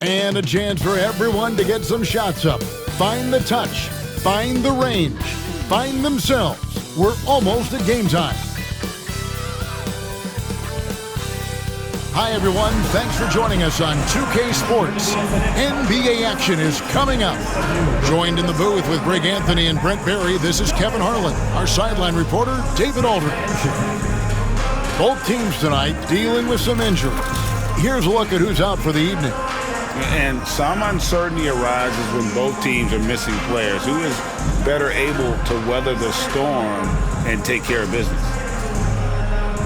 And a chance for everyone to get some shots up. Find the touch. Find the range. Find themselves. We're almost at game time. Hi, everyone. Thanks for joining us on 2K Sports. NBA action is coming up. Joined in the booth with Greg Anthony and Brent Barry, this is Kevin Harlan. Our sideline reporter, David Aldridge. Both teams tonight dealing with some injuries. Here's a look at who's out for the evening. And some uncertainty arises when both teams are missing players. Who is better able to weather the storm and take care of business?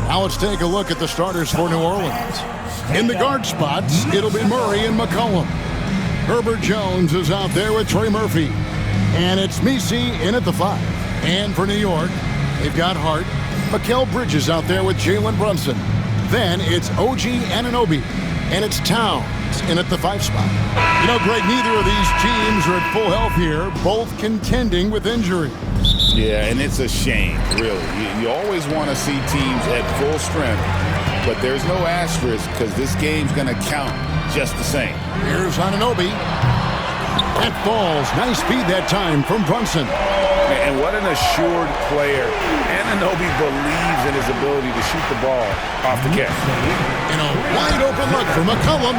Now let's take a look at the starters for New Orleans. In the guard spots, it'll be Murray and McCollum. Herbert Jones is out there with Trey Murphy. And it's Messi in at the 5. And for New York, they've got Hart. Mikal Bridges out there with Jalen Brunson. Then it's OG Anunoby. And it's Towns in at the 5 spot. You know, Greg, neither of these teams are at full health here, both contending with injury. Yeah, and it's a shame, really. You always want to see teams at full strength, but there's no asterisk because this game's going to count just the same. Here's Anunoby. That falls. Nice speed that time from Brunson. And what an assured player. Anunoby believes in his ability to shoot the ball off the catch. And a wide open look for McCollum.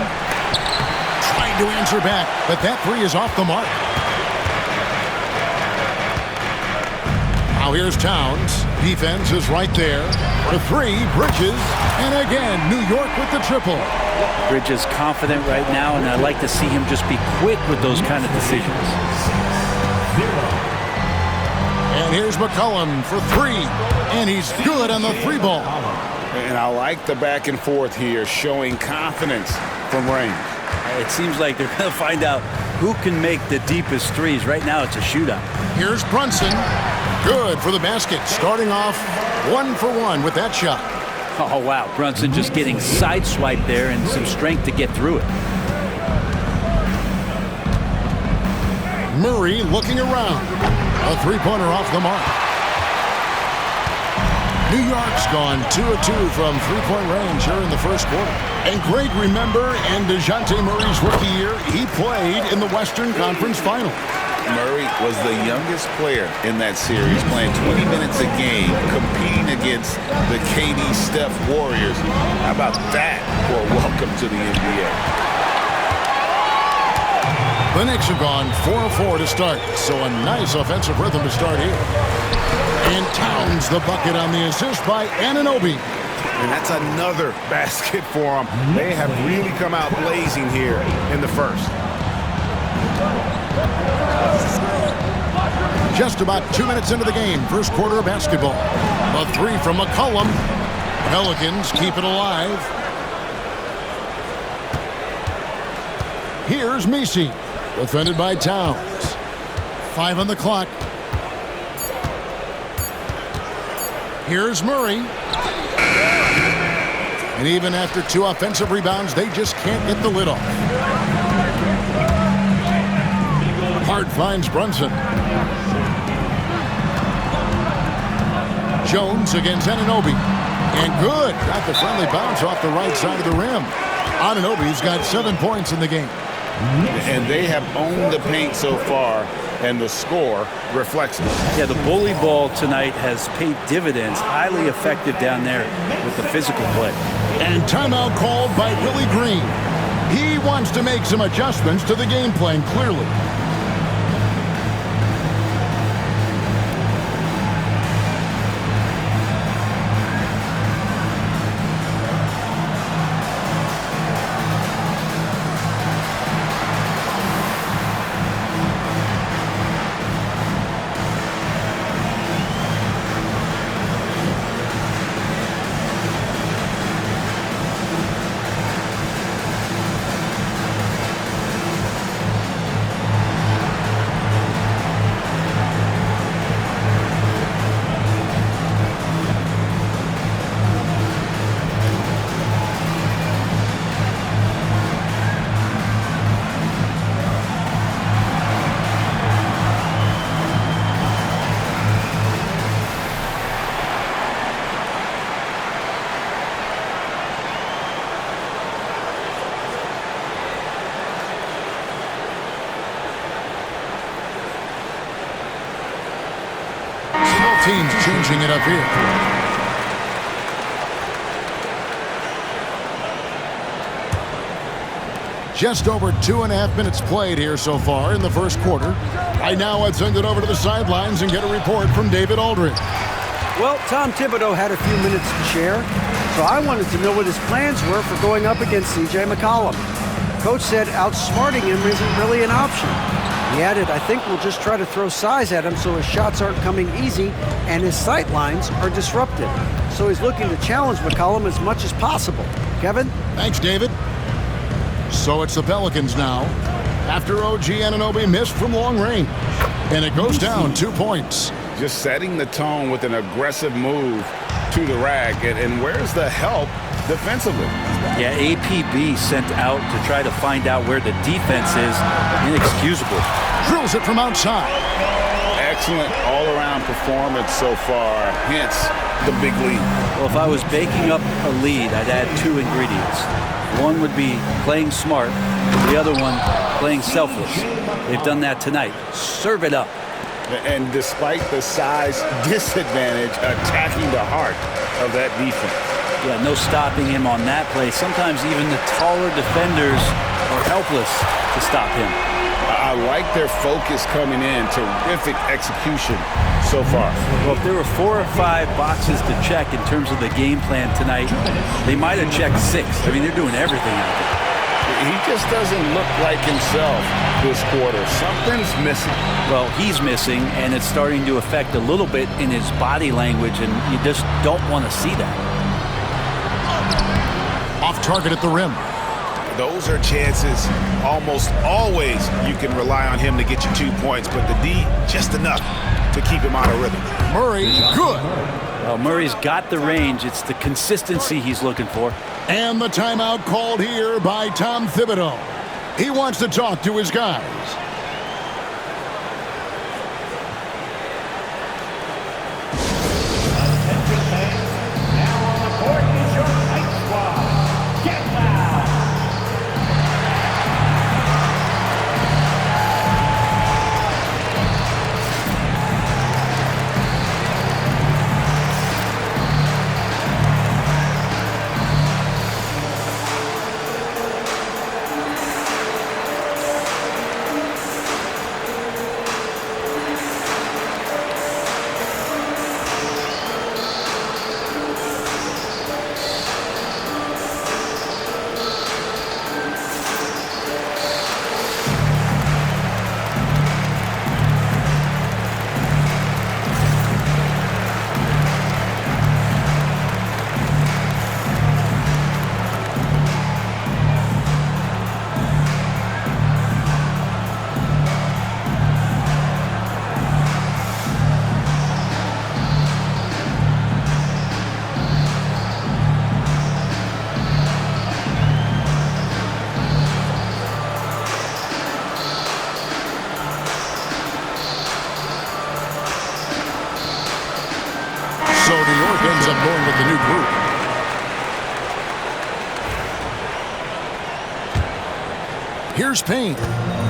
Trying to answer back, but that 3 is off the mark. Now here's Towns. Defense is right there. For 3, Bridges. And again, New York with the triple. Bridges confident right now, and I'd like to see him just be quick with those kind of decisions. And here's McCollum for 3. And he's good on the 3 ball. And I like the back and forth here, showing confidence from range. It seems like they're going to find out who can make the deepest threes. Right now, it's a shootout. Here's Brunson. Good for the basket. Starting off 1 for 1 with that shot. Oh, wow. Brunson just getting sideswiped there and some strength to get through it. Murray looking around. A 3-pointer off the mark. New York's gone 2 of 2 from 3-point range here in the first quarter. And Greg, remember, in DeJounte Murray's rookie year, he played in the Western Conference Final. Murray was the youngest player in that series, playing 20 minutes a game, competing against the KD Steph Warriors. How about that for a welcome to the NBA? The Knicks have gone 4-4 to start, so a nice offensive rhythm to start here. And Towns the bucket on the assist by Anunoby. And that's another basket for them. They have really come out blazing here in the first. Just about 2 minutes into the game, first quarter of basketball. A 3 from McCollum. Pelicans keep it alive. Here's Messi, defended by Towns. 5 on the clock. Here's Murray. And even after 2 offensive rebounds, they just can't get the lid off. Hart finds Brunson. Jones against Anunoby. And good. Got the friendly bounce off the right side of the rim. Anunoby's got 7 points in the game. And they have owned the paint so far, and the score reflects it. Yeah, the bully ball tonight has paid dividends. Highly effective down there with the physical play. And timeout called by Willie Green. He wants to make some adjustments to the game plan, clearly. team's changing it up here. Just over 2.5 minutes played here so far in the first quarter. Right now, I'd send it over to the sidelines and get a report from David Aldridge. Well, Tom Thibodeau had a few minutes to share, so I wanted to know what his plans were for going up against C.J. McCollum. Coach said outsmarting him isn't really an option. He added, I think we'll just try to throw size at him so his shots aren't coming easy and his sight lines are disrupted. So he's looking to challenge McCollum as much as possible. Kevin? Thanks, David. So it's the Pelicans now, after OG Anunoby missed from long range. And it goes down 2 points. Just setting the tone with an aggressive move to the rack. And where's the help defensively? Yeah, APB sent out to try to find out where the defense is. Inexcusable. Drills it from outside. Excellent all-around performance so far, hence the big lead. Well, if I was baking up a lead, I'd add 2 ingredients. One would be playing smart, the other one playing selfless. They've done that tonight. Serve it up. And despite the size disadvantage, attacking the heart of that defense. Yeah, no stopping him on that play. Sometimes even the taller defenders are helpless to stop him. I like their focus coming in. Terrific execution so far. Well, if there were 4 or 5 boxes to check in terms of the game plan tonight, they might have checked 6. I mean, they're doing everything out there. He just doesn't look like himself this quarter. Something's missing. Well, he's missing, and it's starting to affect a little bit in his body language, and you just don't want to see that. Off target at the rim. Those are chances. Almost always you can rely on him to get you 2 points, but the D, just enough to keep him out of rhythm. Murray, good. Well, Murray's got the range. It's the consistency he's looking for. And the timeout called here by Tom Thibodeau. He wants to talk to his guys. So New York ends up going with the new group. Here's Payne.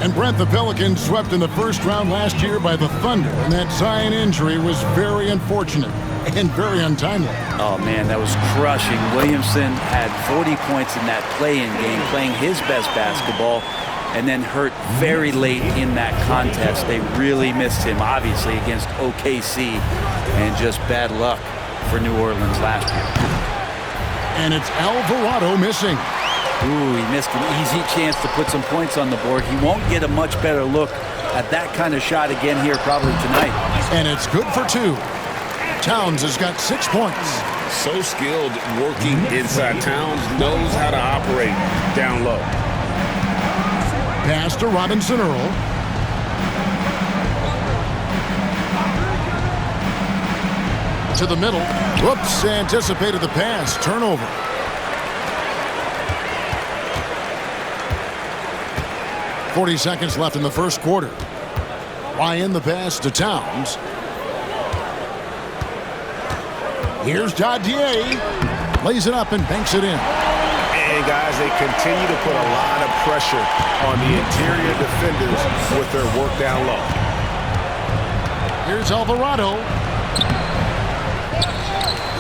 And Brent, the Pelicans swept in the first round last year by the Thunder, and that Zion injury was very unfortunate and very untimely. Oh, man, that was crushing. Williamson had 40 points in that play-in game, playing his best basketball, and then hurt very late in that contest. They really missed him, obviously, against OKC, and just bad luck for New Orleans last year. And it's Alvarado missing. Ooh, he missed an easy chance to put some points on the board. He won't get a much better look at that kind of shot again here probably tonight. And it's good for 2. Towns has got 6 points. So skilled working inside. Towns knows how to operate down low. Pass to Robinson Earl. To the middle. Whoops, anticipated the pass. Turnover. .40 seconds left in the first quarter. Ryan the pass to Towns. Here's Dadier. Lays it up and banks it in. And guys, they continue to put a lot of pressure on the interior defenders with their work down low. Here's Alvarado.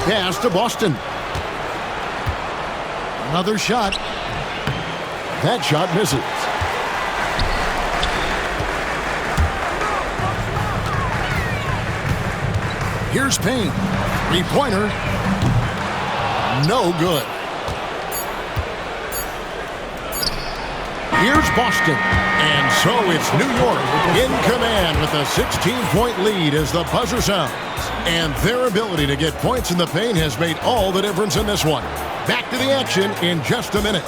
Pass to Boston. Another shot. That shot misses. Here's Payne. Three-pointer. No good. Here's Boston. And so it's New York in command with a 16-point lead as the buzzer sounds. And their ability to get points in the paint has made all the difference in this one. Back to the action in just a minute.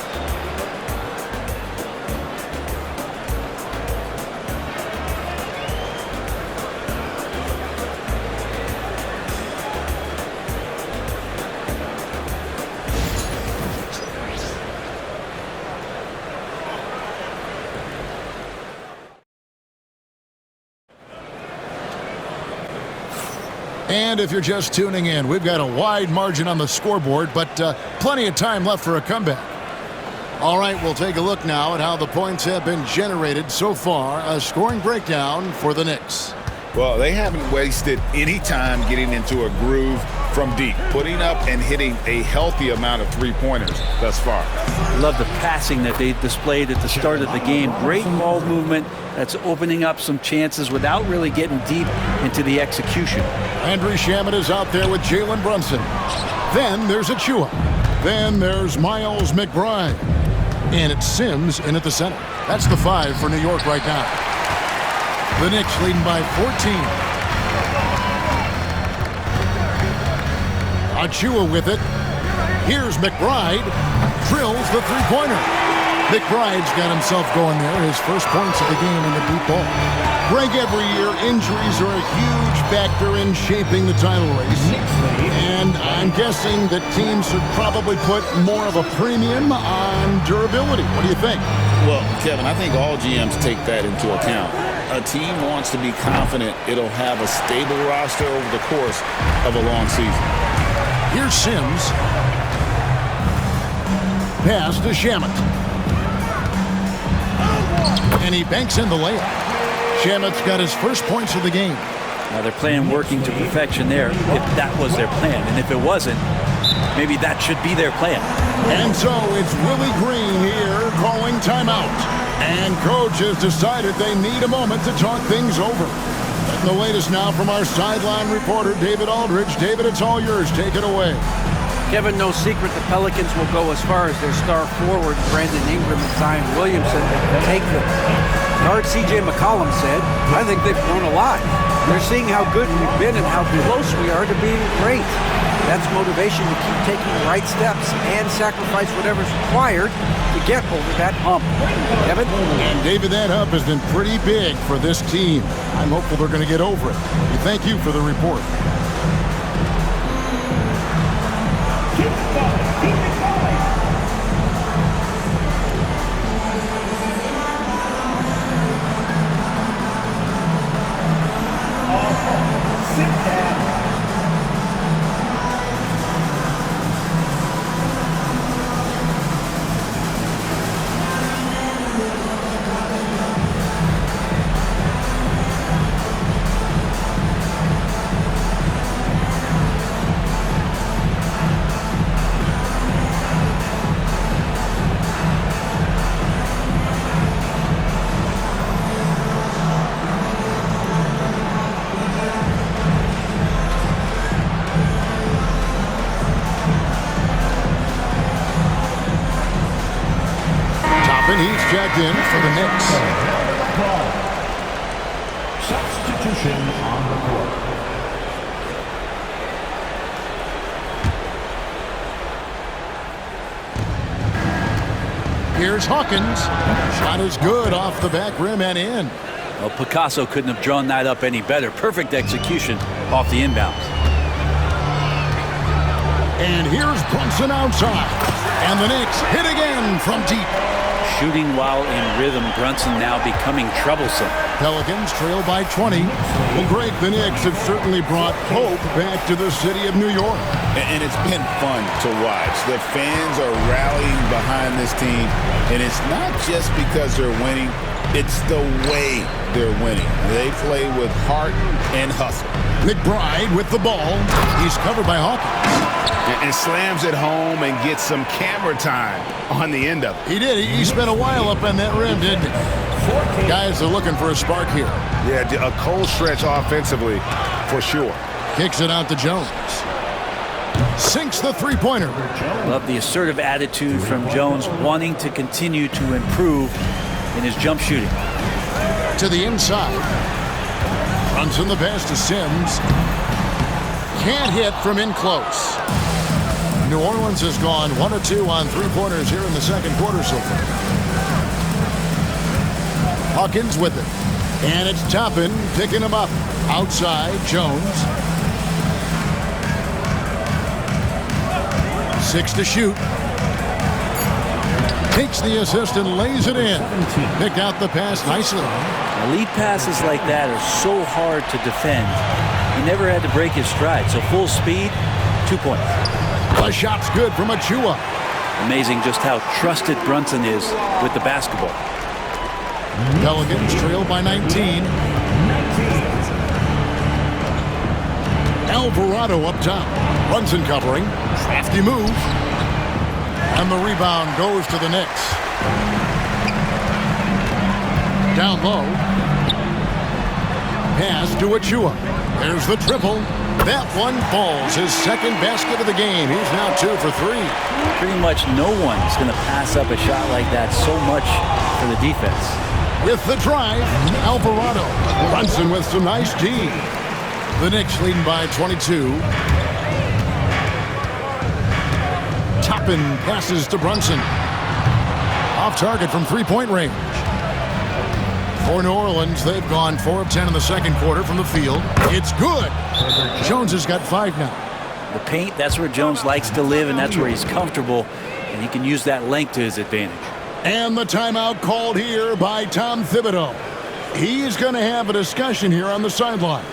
And if you're just tuning in, we've got a wide margin on the scoreboard, but plenty of time left for a comeback. All right, we'll take a look now at how the points have been generated so far. A scoring breakdown for the Knicks. Well, they haven't wasted any time getting into a groove from deep, putting up and hitting a healthy amount of three-pointers thus far. Love the passing that they displayed at the start of the game. Great ball movement that's opening up some chances without really getting deep into the execution. Landry Shamet is out there with Jalen Brunson. Then there's Achua. Then there's Miles McBride. And it's Sims in at the center. That's the 5 for New York right now. The Knicks leading by 14. Achua with it. Here's McBride. Drills the three-pointer. McBride's got himself going there. His first points of the game in the deep ball. Greg, every year, injuries are a huge factor in shaping the title race. And I'm guessing that teams should probably put more of a premium on durability. What do you think? Well, Kevin, I think all GMs take that into account. A team wants to be confident it'll have a stable roster over the course of a long season. Here's Sims. Pass to Shamet. And he banks in the layup. Shamet's got his first points of the game. Now they're playing working to perfection there, if that was their plan. And if it wasn't, maybe that should be their plan. And so it's Willie Green here calling timeout. And coach has decided they need a moment to talk things over. And the latest now from our sideline reporter, David Aldridge. David, it's all yours. Take it away. Kevin, no secret the Pelicans will go as far as their star forward, Brandon Ingram and Zion Williamson, take them. Guard C.J. McCollum said, I think they've grown a lot. They're seeing how good we've been and how close we are to being great. That's motivation to keep taking the right steps and sacrifice whatever's required to get over that hump. Kevin? And David, that hump has been pretty big for this team. I'm hopeful they're going to get over it. Thank you for the report. He's checked in for the Knicks. Substitution on the court. Here's Hawkins. Shot is good off the back rim and in. Well, Picasso couldn't have drawn that up any better. Perfect execution off the inbounds. And here's Brunson outside. And the Knicks hit again from deep. Shooting while in rhythm, Brunson now becoming troublesome. Pelicans trail by 20. Well, Greg, the Knicks have certainly brought hope back to the city of New York. And it's been fun to watch. The fans are rallying behind this team. And it's not just because they're winning. It's the way they're winning. They play with heart and hustle. McBride with the ball. He's covered by Hawkins. And slams it home and gets some camera time on the end of it. He did. He spent a while up on that rim, didn't he? Guys are looking for a spark here. Yeah, a cold stretch offensively for sure. Kicks it out to Jones. Sinks the three-pointer. Love the assertive attitude from Jones, wanting to continue to improve in his jump shooting. To the inside. Runs in the pass to Sims. Can't hit from in close. New Orleans has gone 1 of 2 on three-pointers here in the second quarter so far. Hawkins with it. And it's Toppin picking him up. Outside, Jones. 6 to shoot. Takes the assist and lays it in. Picked out the pass nicely. Elite passes like that are so hard to defend. He never had to break his stride, so full speed, 2 points. The shot's good from Achua. Amazing just how trusted Brunson is with the basketball. Pelicans trail by 19. Alvarado up top. Brunson covering. Crafty move. And the rebound goes to the Knicks. Down low. Pass to Achua. There's the triple. That one falls. His second basket of the game. He's now 2 for 3. Pretty much no one's going to pass up a shot like that so much for the defense. With the drive, Alvarado. Brunson with some nice D. The Knicks leading by 22. Toppin passes to Brunson. Off target from three-point range. For New Orleans, they've gone 4 of 10 in the second quarter from the field. It's good. Jones has got 5 now. The paint, that's where Jones likes to live, and that's where he's comfortable, and he can use that length to his advantage. And the timeout called here by Tom Thibodeau. He's going to have a discussion here on the sideline.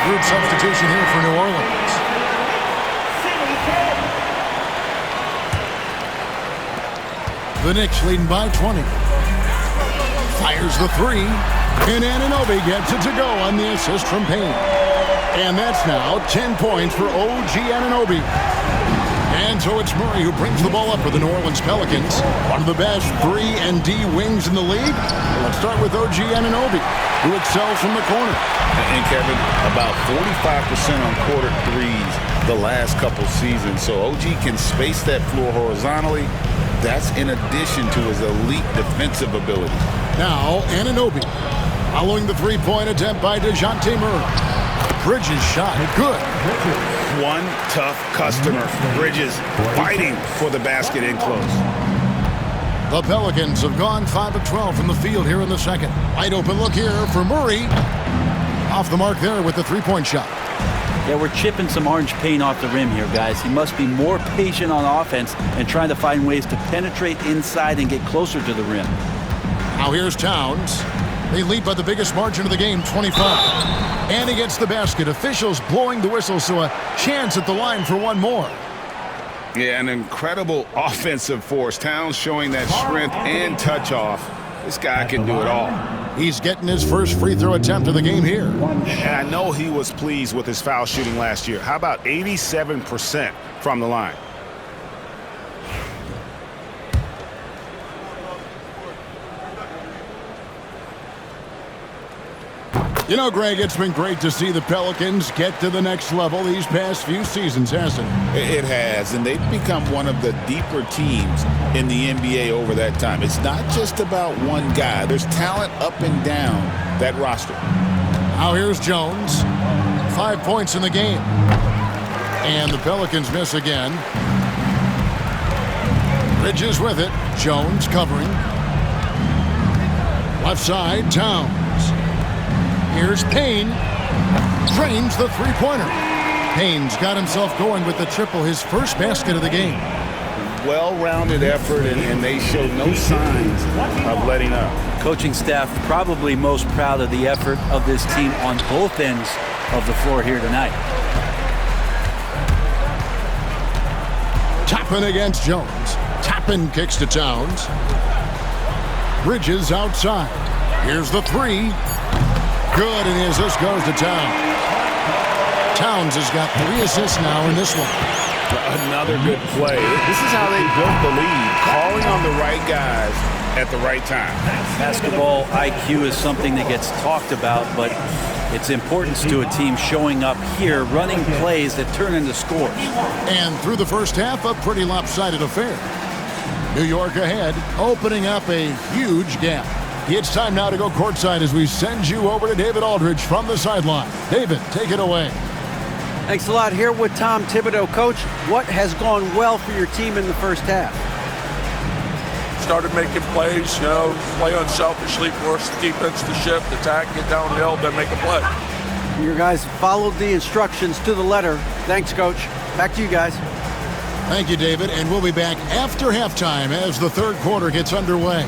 Group substitution here for New Orleans. The Knicks leading by 20. Fires the 3. And Anunoby gets it to go on the assist from Payne. And that's now 10 points for OG Anunoby. And so it's Murray who brings the ball up for the New Orleans Pelicans. One of the best 3 and D wings in the league. Let's start with OG Anunoby, who excels from the corner. And Kevin, about 45% on quarter threes the last couple seasons. So OG can space that floor horizontally. That's in addition to his elite defensive ability. Now Anunoby, following the three-point attempt by DeJounte Murray. Bridges shot, good. One tough customer. Bridges fighting for the basket in close. The Pelicans have gone 5 of 12 from the field here in the second. Wide open look here for Murray. Off the mark there with the three-point shot. Yeah, we're chipping some orange paint off the rim here, guys. He must be more patient on offense and trying to find ways to penetrate inside and get closer to the rim. Now here's Towns. They lead by the biggest margin of the game, 25. And he gets the basket. Officials blowing the whistle, so a chance at the line for one more. Yeah, an incredible offensive force. Towns showing that strength and touch off. This guy can do it all. He's getting his first free throw attempt of the game here. And I know he was pleased with his foul shooting last year. How about 87% from the line? You know, Greg, it's been great to see the Pelicans get to the next level these past few seasons, hasn't it? It has, and they've become one of the deeper teams in the NBA over that time. It's not just about one guy. There's talent up and down that roster. Now here's Jones. 5 points in the game. And the Pelicans miss again. Bridges with it. Jones covering. Left side, Towns. Here's Payne. Drains the three-pointer. Payne's got himself going with the triple, his first basket of the game. Well-rounded effort, and they showed no signs of letting up. Coaching staff probably most proud of the effort of this team on both ends of the floor here tonight. Toppin against Jones. Toppin kicks to Towns. Bridges outside. Here's the three. Good, and as this goes to Towns. Towns has got 3 assists now in this one. Another good play. This is how they built the lead, calling on the right guys at the right time. Basketball IQ is something that gets talked about, but its importance to a team showing up here, running plays that turn into scores. And through the first half, a pretty lopsided affair. New York ahead, opening up a huge gap. It's time now to go courtside as we send you over to David Aldridge from the sideline. David, take it away. Thanks a lot. Here with Tom Thibodeau. Coach, what has gone well for your team in the first half? Started making plays, play unselfishly, force the defense to shift, attack, get downhill, then make a play. Your guys followed the instructions to the letter. Thanks, Coach. Back to you guys. Thank you, David, and we'll be back after halftime as the third quarter gets underway.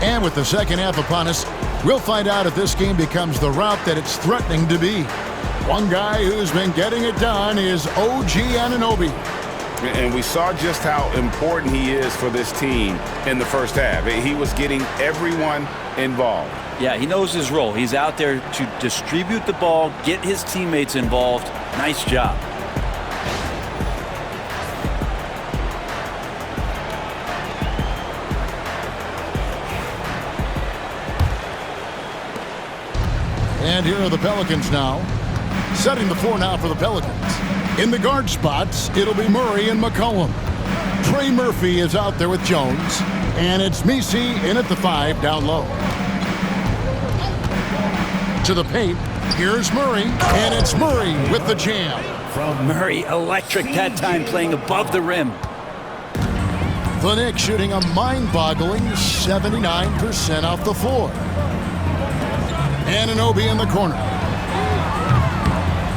And with the second half upon us, we'll find out if this game becomes the route that it's threatening to be. One guy who's been getting it done is OG Anunoby. And we saw just how important he is for this team in the first half. He was getting everyone involved. Yeah, he knows his role. He's out there to distribute the ball, get his teammates involved. Nice job. And here are the Pelicans now. Setting the floor now for the Pelicans. In the guard spots, it'll be Murray and McCollum. Trey Murphy is out there with Jones. And it's Messi in at the 5 down low. To the paint, here's Murray. And it's Murray with the jam. Murray electric that time, playing above the rim. The Knicks shooting a mind-boggling 79% off the floor. Anunoby in the corner.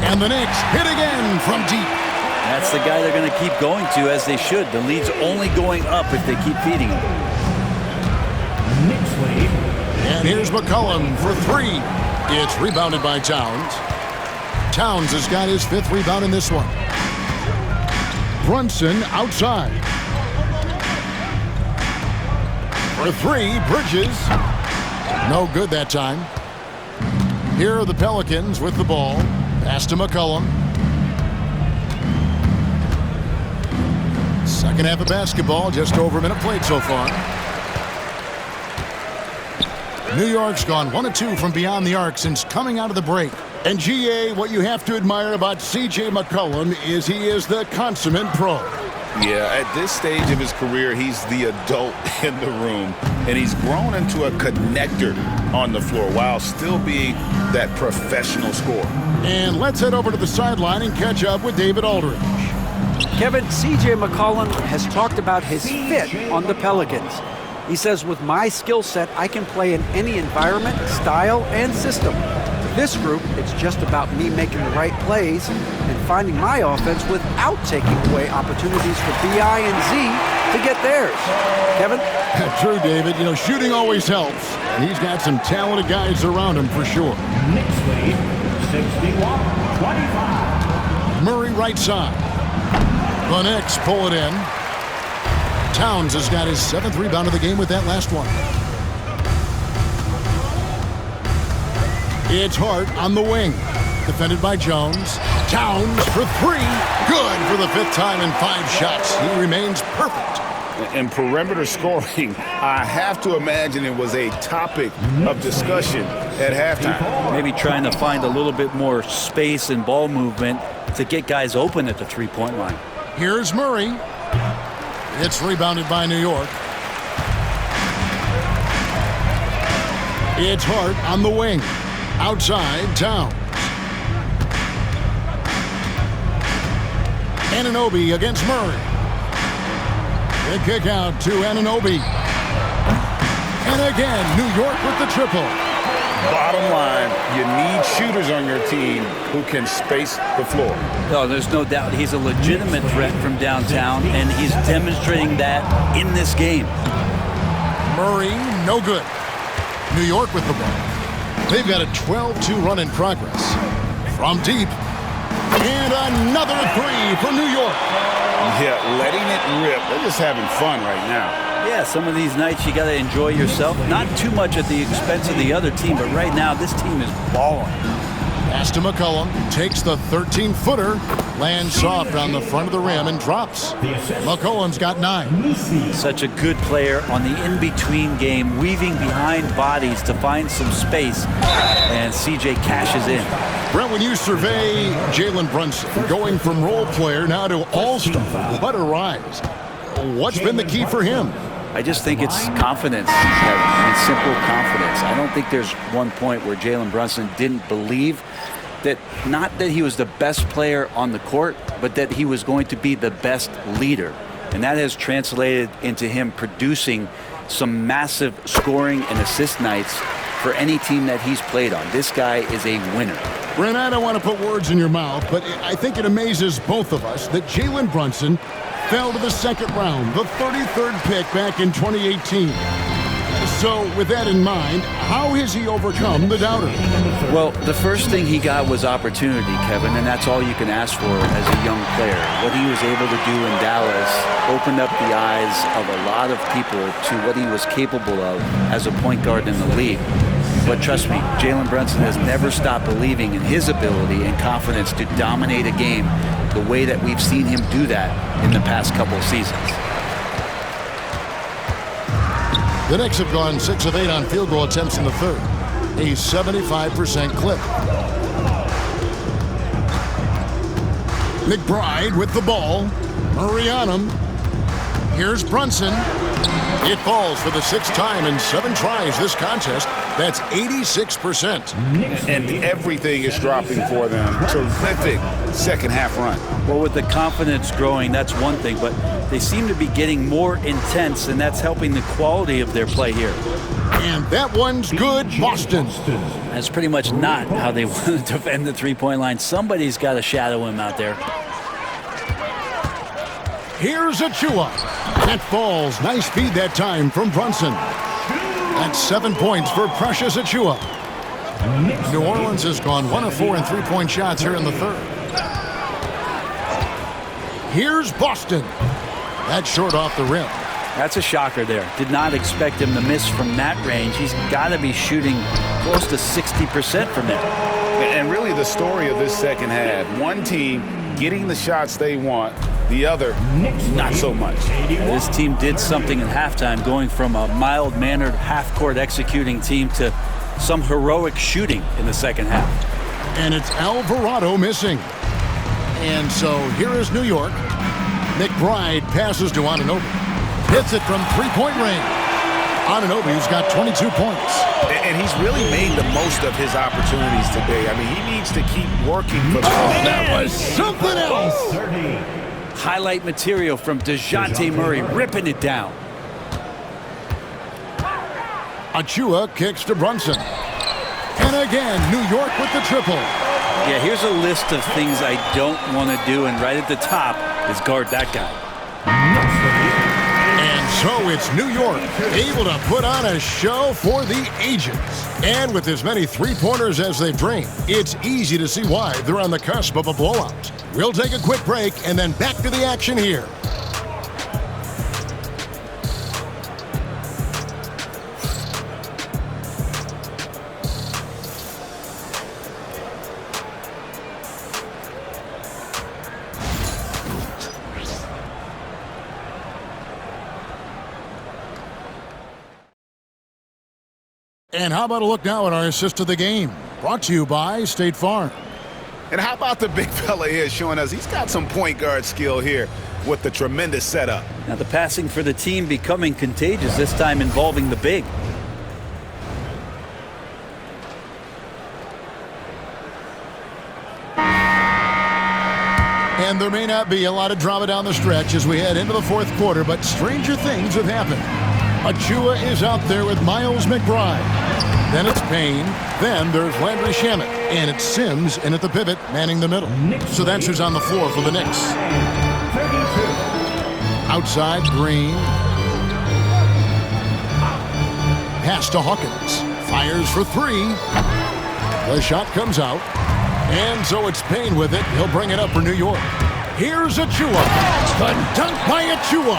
And the Knicks hit again from deep. That's the guy they're going to keep going to, as they should. The lead's only going up if they keep feeding him. Knicks lead. And here's McCollum for 3. It's rebounded by Towns. Towns has got his 5th rebound in this one. Brunson outside. For 3, Bridges. No good that time. Here are the Pelicans with the ball. Pass to McCollum. Second half of basketball, just over a minute played so far. New York's gone 1 of 2 from beyond the arc since coming out of the break. And GA, what you have to admire about C.J. McCollum is he is the consummate pro. Yeah, at this stage of his career, he's the adult in the room, and he's grown into a connector on the floor while still being that professional scorer. And let's head over to the sideline and catch up with David Aldridge. Kevin, C.J. McCollum has talked about his fit on the Pelicans. He says, with my skill set, I can play in any environment, style, and system. For this group, it's just about me making the right plays and finding my offense without taking away opportunities for B.I. and Z to get theirs. Kevin? True, David. You know, shooting always helps. And he's got some talented guys around him for sure. Knicks lead 61-25. Murray right side. The Knicks pull it in. Towns has got his 7th rebound of the game with that last one. It's Hart on the wing. Defended by Jones. Towns for 3. Good for the 5th time in 5 shots. He remains perfect. And perimeter scoring, I have to imagine it was a topic of discussion at halftime. Maybe trying to find a little bit more space and ball movement to get guys open at the three-point line. Here's Murray. It's rebounded by New York. It's Hart on the wing. Outside, Towns. Anunoby against Murray. The kick out to Anunoby. And again, New York with the triple. Bottom line, you need shooters on your team who can space the floor. No, there's no doubt he's a legitimate threat from downtown, and he's demonstrating that in this game. Murray, no good. New York with the ball. They've got a 12-2 run in progress. From deep. And another 3 for New York. Yeah, letting it rip. They're just having fun right now. Yeah, some of these nights you got to enjoy yourself. Not too much at the expense of the other team, but right now this team is balling. Pass to McCollum, takes the 13-footer, lands soft on the front of the rim and drops. McCollum's got 9. Such a good player on the in-between game, weaving behind bodies to find some space, and CJ cashes in. Brent, when you survey Jalen Brunson, going from role player now to all-star, what a rise. What's been the key for him? I just think it's confidence, Kevin, and simple confidence. I don't think there's one point where Jalen Brunson didn't believe that, not that he was the best player on the court, but that he was going to be the best leader. And that has translated into him producing some massive scoring and assist nights for any team that he's played on. This guy is a winner. Brent, I don't want to put words in your mouth, but I think it amazes both of us that Jalen Brunson fell to the 2nd round, the 33rd pick back in 2018. So with that in mind, how has he overcome the doubters? Well, the first thing he got was opportunity, Kevin, and that's all you can ask for as a young player. What he was able to do in Dallas opened up the eyes of a lot of people to what he was capable of as a point guard in the league. But trust me, Jalen Brunson has never stopped believing in his ability and confidence to dominate a game the way that we've seen him do that in the past couple of seasons. The Knicks have gone 6 of 8 on field goal attempts in the 3rd. A 75% clip. McBride with the ball. Murray on him. Here's Brunson. It falls for the 6th time in 7 tries this contest. That's 86%. And everything is dropping for them. Terrific 2nd half run. Well, with the confidence growing, that's one thing, but they seem to be getting more intense, and that's helping the quality of their play here. And that one's good, Boston. That's pretty much not how they want to defend the three-point line. Somebody's got to shadow him out there. Here's Achua. That falls. Nice feed that time from Brunson. That's 7 points for Precious Achua. New Orleans has gone 1 of 4 in three-point shots here in the 3rd. Here's Boston. That's short off the rim. That's a shocker there. Did not expect him to miss from that range. He's got to be shooting close to 60% from there. And really the story of this 2nd half, one team getting the shots they want, The other, not so much. This team did something in halftime, going from a mild-mannered half-court executing team to some heroic shooting in the second half. And it's Alvarado missing. And so here is New York. McBride passes to Anunoby. Hits it from three-point range. Anunoby's got 22 points. And he's really made the most of his opportunities today. I mean, he needs to keep working for the ball. That was something else. Highlight material from DeJounte Murray, ripping it down. Achua kicks to Brunson. And again, New York with the triple. Yeah, here's a list of things I don't want to do, and right at the top is guard that guy. And so it's New York, able to put on a show for the ages. And with as many three-pointers as they've drained, it's easy to see why they're on the cusp of a blowout. We'll take a quick break and then back to the action here. And how about a look now at our assist of the game? Brought to you by State Farm. And how about the big fella here showing us he's got some point guard skill here with the tremendous setup. Now the passing for the team becoming contagious, this time involving the big. And there may not be a lot of drama down the stretch as we head into the fourth quarter, but stranger things have happened. Achua is out there with Miles McBride. Then it's Payne. Then there's Landry Shamet. And it's Sims in at the pivot, manning the middle. So that's who's on the floor for the Knicks. Outside, Green. Pass to Hawkins. Fires for three. The shot comes out. And so it's Payne with it. He'll bring it up for New York. Here's Achua. The dunk by Achua.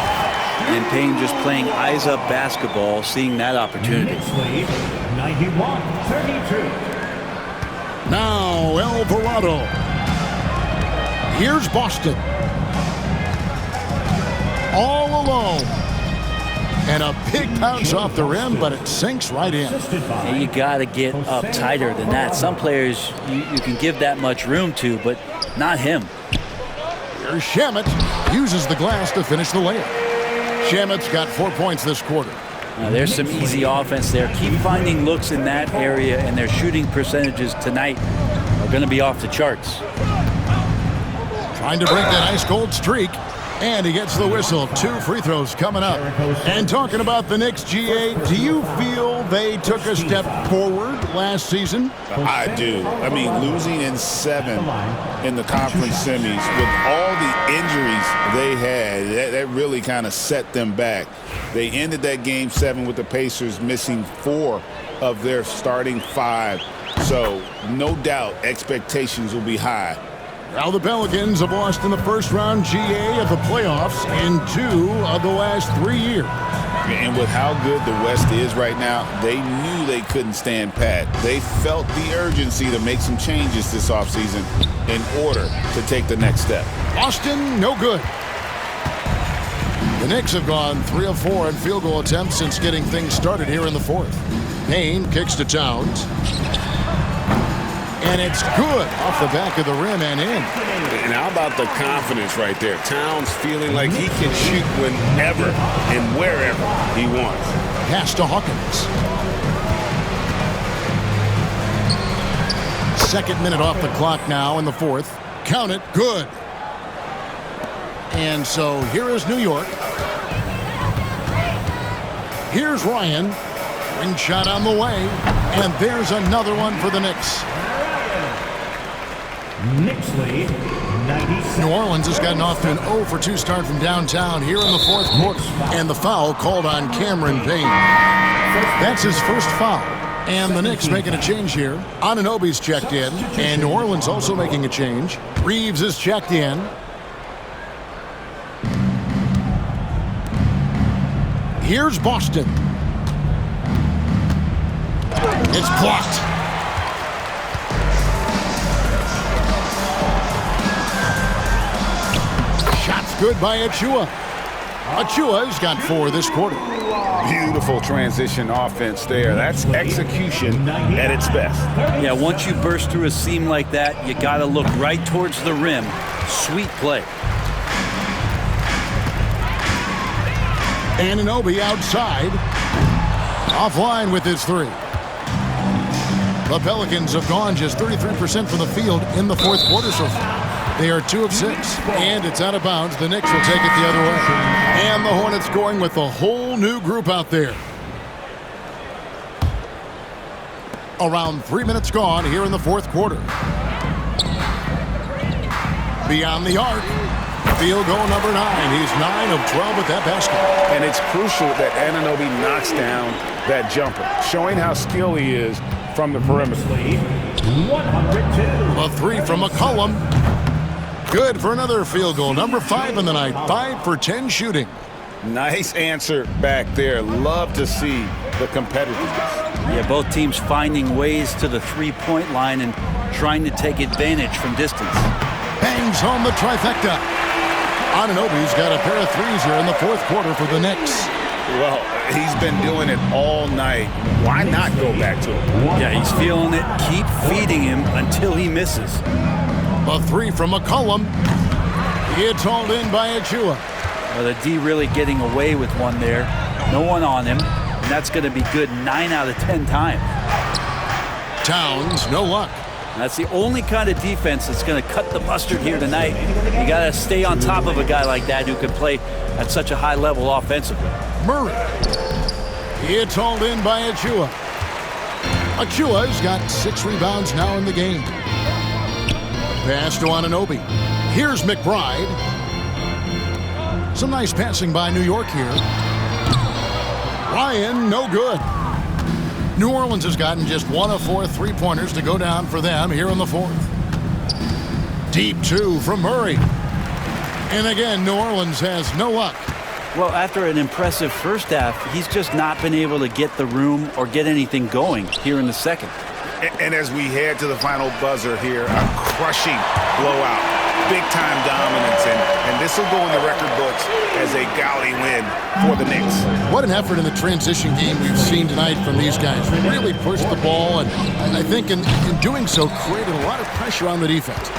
And Payne just playing eyes-up basketball, seeing that opportunity. 91-32. Now Alvarado. Here's Boston. All alone. And a big bounce off the rim, but it sinks right in. And you got to get up tighter than that. Some players you can give that much room to, but not him. Here's Shamet. Uses the glass to finish the layup. Shamet's got 4 points this quarter. Now, there's some easy offense there. Keep finding looks in that area, and their shooting percentages tonight are going to be off the charts. Trying to break that ice-cold streak. And he gets the whistle. 2 free throws coming up. And talking about the Knicks, GA, do you feel they took a step forward last season? I do. I mean, losing in 7 in the conference semis with all the injuries they had, that really kind of set them back. They ended that game 7 with the Pacers missing 4 of their starting 5. So no doubt expectations will be high. Well, the Pelicans have lost in the first round GA of the playoffs in 2 of the last 3 years. And with how good the West is right now, they knew they couldn't stand pat. They felt the urgency to make some changes this offseason in order to take the next step. Boston, no good. The Knicks have gone 3 of 4 in field goal attempts since getting things started here in the fourth. Payne kicks to Towns. And it's good off the back of the rim and in. And how about the confidence right there? Towns feeling like he can shoot whenever and wherever he wants. Pass to Hawkins. Second minute off the clock now in the fourth. Count it, good. And so here is New York. Here's Ryan. Ring shot on the way. And there's another one for the Knicks. Knicks lead, 97. New Orleans has gotten off to an 0 for 2 start from downtown here in the fourth quarter. And the foul called on Cameron Payne. That's his first foul. And the Knicks making a change here. Anunoby's checked in. And New Orleans also making a change. Reeves is checked in. Here's Boston. It's blocked. Shots good by Achua. Achua's got 4 this quarter. Beautiful transition offense there. That's execution at its best. Yeah, once you burst through a seam like that, you got to look right towards the rim. Sweet play. Anunoby outside. Offline with his 3. The Pelicans have gone just 33% from the field in the fourth quarter so far. They are 2 of 6, and it's out of bounds. The Knicks will take it the other way. And the Hornets going with a whole new group out there. Around 3 minutes gone here in the fourth quarter. Beyond the arc. Field goal number 9. He's 9 of 12 with that basket. And it's crucial that Anunoby knocks down that jumper, showing how skilled he is from the perimeter. 102. A 3 from McCollum. Good for another field goal. Number 5 in the night. 5 for 10 shooting. Nice answer back there. Love to see the competitiveness. Yeah, both teams finding ways to the three-point line and trying to take advantage from distance. Bangs home the trifecta. Anunoby's got a pair of 3s here in the fourth quarter for the Knicks. Well, he's been doing it all night. Why not go back to it? Yeah, he's feeling it. Keep feeding him until he misses. A 3 from McCollum. It's hauled in by Achua. Well, the D really getting away with one there. No one on him. And that's going to be good 9 out of 10 times. Towns, no luck. And that's the only kind of defense that's going to cut the mustard here tonight. You got to stay on top of a guy like that who can play at such a high level offensively. Murray. It's hauled in by Achua. Achua's got 6 rebounds now in the game. Pass to Anunoby. Here's McBride. Some nice passing by New York here. Ryan, no good. New Orleans has gotten just 1 of 4 3-pointers to go down for them here in the fourth. Deep 2 from Murray. And again, New Orleans has no luck. Well, after an impressive first half, he's just not been able to get the room or get anything going here in the second. And as we head to the final buzzer here, a crushing blowout, big-time dominance, and this will go in the record books as a gaudy win for the Knicks. What an effort in the transition game we've seen tonight from these guys. Really pushed the ball, and I think in doing so created a lot of pressure on the defense.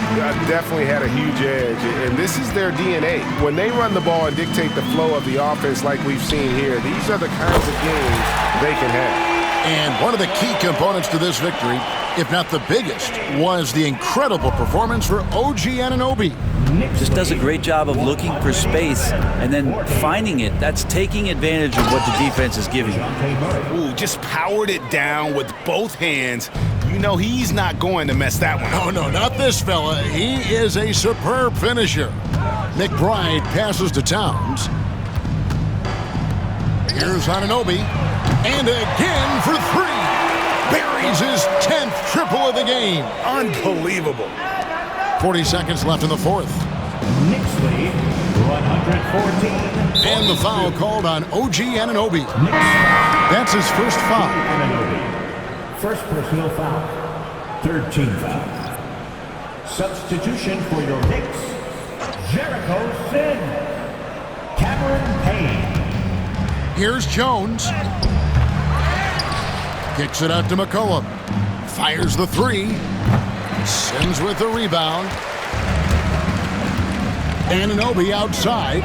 Definitely had a huge edge, and this is their DNA. When they run the ball and dictate the flow of the offense like we've seen here, these are the kinds of games they can have. And one of the key components to this victory, if not the biggest, was the incredible performance for OG Anunoby. Just does a great job of looking for space and then finding it. That's taking advantage of what the defense is giving him. Ooh, just powered it down with both hands. You know he's not going to mess that one up. Oh, no, not this fella. He is a superb finisher. McBride passes to Towns. Here's Anunoby. And again for 3. Buries his 10th triple of the game. Unbelievable. 40 seconds left in the fourth. Knicks lead 114. And the foul called on OG Anunoby. That's his first foul. Anunoby. First personal foul. Third team foul. Substitution for your Knicks. Jericho Sin. Cameron Payne. Here's Jones. Kicks it out to McCollum. Fires the 3. Sims with the rebound. Anunoby outside.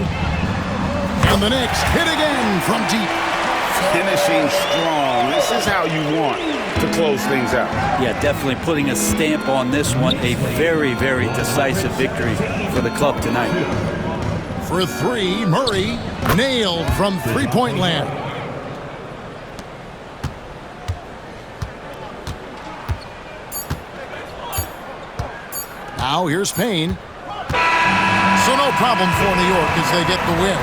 And the Knicks hit again from deep. Finishing strong. This is how you want to close things out. Yeah, definitely putting a stamp on this one. A very, very decisive victory for the club tonight. For 3, Murray nailed from three-point land. Now here's Payne. So no problem for New York as they get the win.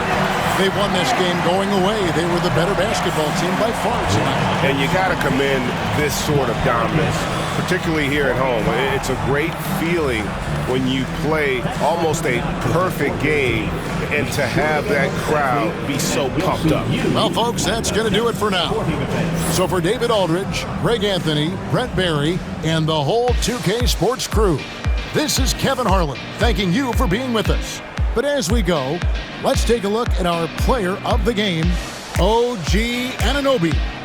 They won this game going away. They were the better basketball team by far tonight. And you got to commend this sort of dominance, particularly here at home. It's a great feeling when you play almost a perfect game and to have that crowd be so pumped up. Well, folks, that's going to do it for now. So for David Aldridge, Greg Anthony, Brett Barry, and the whole 2K Sports crew, this is Kevin Harlan thanking you for being with us. But as we go, let's take a look at our player of the game, OG Anunoby.